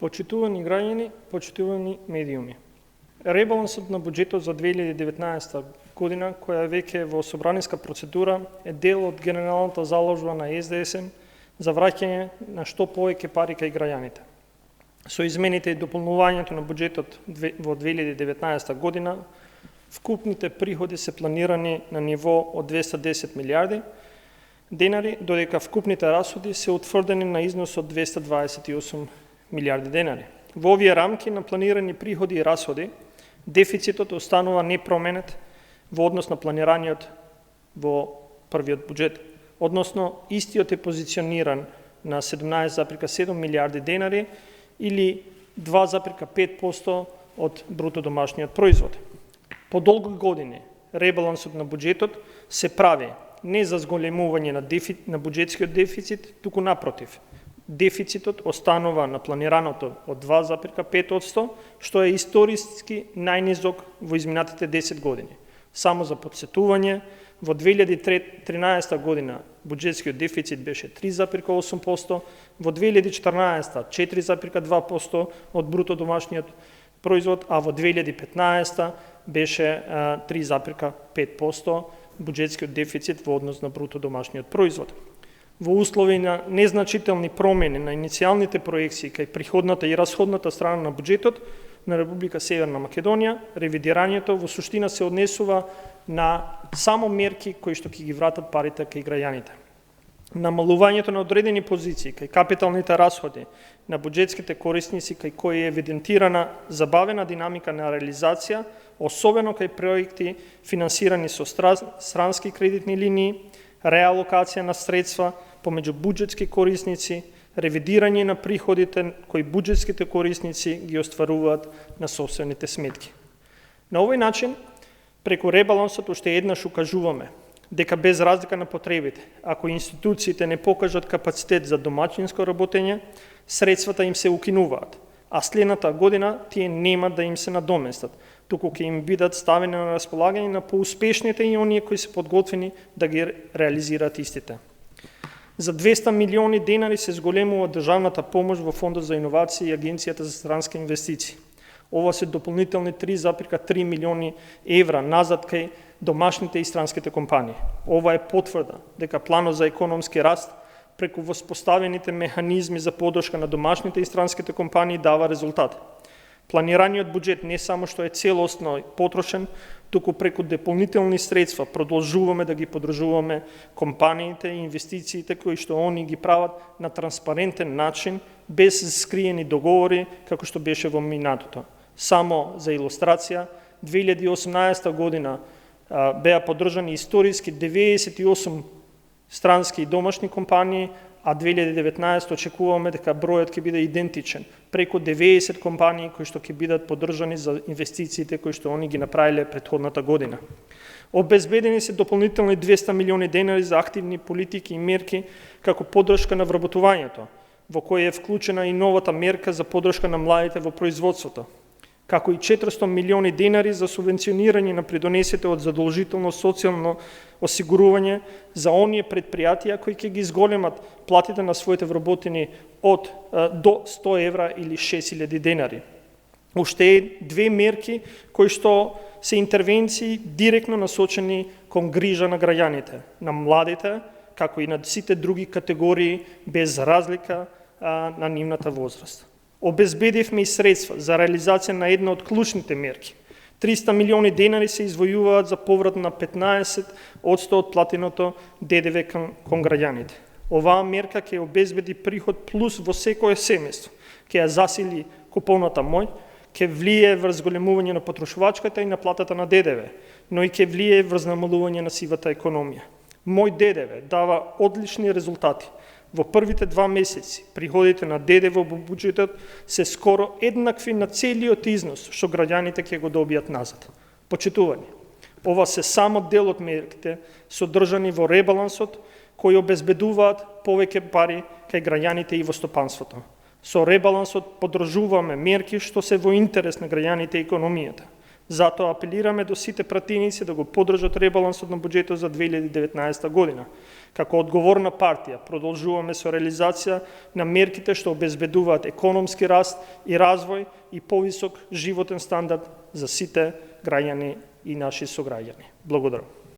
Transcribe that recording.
Почитувани граѓани, почитувани медиуми. Ребалансот на буџетот за 2019 година, која е веќе во собраниска процедура, е дел од генералната заложба на СДСМ за враќање на што повеќе пари кај граѓаните. Со измените и дополнувањето на буџетот во 2019 година, вкупните приходи се планирани на ниво од 210 милиарди денари, додека вкупните расходи се утврдени на износ од 228 милиарди денари. Во овие рамки на планирани приходи и расходи, дефицитот останува непроменет во однос на планираниот во првиот буџет, односно истиот е позициониран на 17,7 милиарди денари или 2,5% од бруто домашниот производ. По долги години ребалансот на буџетот се прави не за зголемување на буџетскиот дефицит, туку напротив. Дефицитот останува на планираното од 2,5%, што е историски најнизок во изминатите 10 години. Само за подсетување, во 2013 година буџетскиот дефицит беше 3,8%, во 2014 4,2% од бруто домашниот производ, а во 2015 беше 3,5% буџетскиот дефицит во однос на бруто домашниот производ. Во услови на незначителни промени на иницијалните проекции кај приходната и расходната страна на буџетот на Република Северна Македонија, ревидирањето во суштина се однесува на само мерки кои што ќе ги вратат парите кај граѓаните. Намалувањето на одредени позиции кај капиталните расходи на буџетските корисници кај кои е евидентирана забавена динамика на реализација, особено кај проекти финансирани со странски кредитни линии, реалокација на средства помеѓу буџетски корисници, ревидирање на приходите кои буџетските корисници ги остваруваат на собствените сметки. На овој начин, преку ребалансот уште еднаш укажуваме дека без разлика на потребите, ако институциите не покажат капацитет за домаќинско работење, средствата им се укинуваат, а следната година тие нема да им се надоместат, туку ќе им бидат ставени на располагање на поуспешните и оние кои се подготвени да ги реализираат истите. За 200 милиони денари се зголемува државната помош во Фондот за иновации и Агенцијата за странски инвестиции. Ова се дополнителни 3,3 милиони евра назад кај домашните и странските компании. Ова е потврда дека планот за економски раст преку воспоставените механизми за подршка на домашните и странските компании дава резултат. Планираниот буџет не само што е целосно потрошен, туку преку дополнителни средства продолжуваме да ги подржуваме компаниите и инвестициите кои што они ги прават на транспарентен начин, без скриени договори, како што беше во минатото. Само за илустрација, 2018 година беа поддржани историски 98 странски и домашни компании, а 2019 очекуваме дека бројот ќе биде идентичен, преку 90 компании кои што ќе бидат поддржани за инвестициите кои што они ги направиле претходната година. Обезбедени се дополнителни 200 милиони денари за активни политики и мерки како поддршка на вработувањето, во кој е вклучена и новата мерка за поддршка на младите во производството, како и 400 милиони денари за субвенционирање на придонесите од задолжително социјално осигурување за оние предпријатија кои ќе ги зголемат платите на своите вработени од до 100 евра или 6000 денари. Уште две мерки кои што се интервенции директно насочени кон грижа на граѓаните, на младите, како и на сите други категории без разлика на нивната возраст. Обезбедивме и средства за реализација на една од клучните мерки. 300 милиони денари се извојуваат за поврат на 15% од платеното ДДВ кон граѓаните. Оваа мерка ќе обезбеди приход плюс во секое семејство, ќе ја засили куповната моќ, ќе влие врз зголемување на потрошувачката и на платата на ДДВ, но и ќе влие врз намалување на сивата економија. Мој ДДВ дава одлични резултати. Во првите 2 месеци приходите на ДДВ во буџетот се скоро еднакви на целиот износ што граѓаните ќе го добијат назад. Почитување, ова се само дел од мерките содржани во ребалансот кои обезбедуваат повеќе пари кај граѓаните и во стопанството. Со ребалансот поддржуваме мерки што се во интерес на граѓаните и економијата. Затоа апелираме до сите пратеници да го поддржат ребалансот на буџетот за 2019 година. Како одговорна партија продолжуваме со реализација на мерките што обезбедуваат економски раст и развој и повисок животен стандард за сите граѓани и наши сограѓани. Благодарам.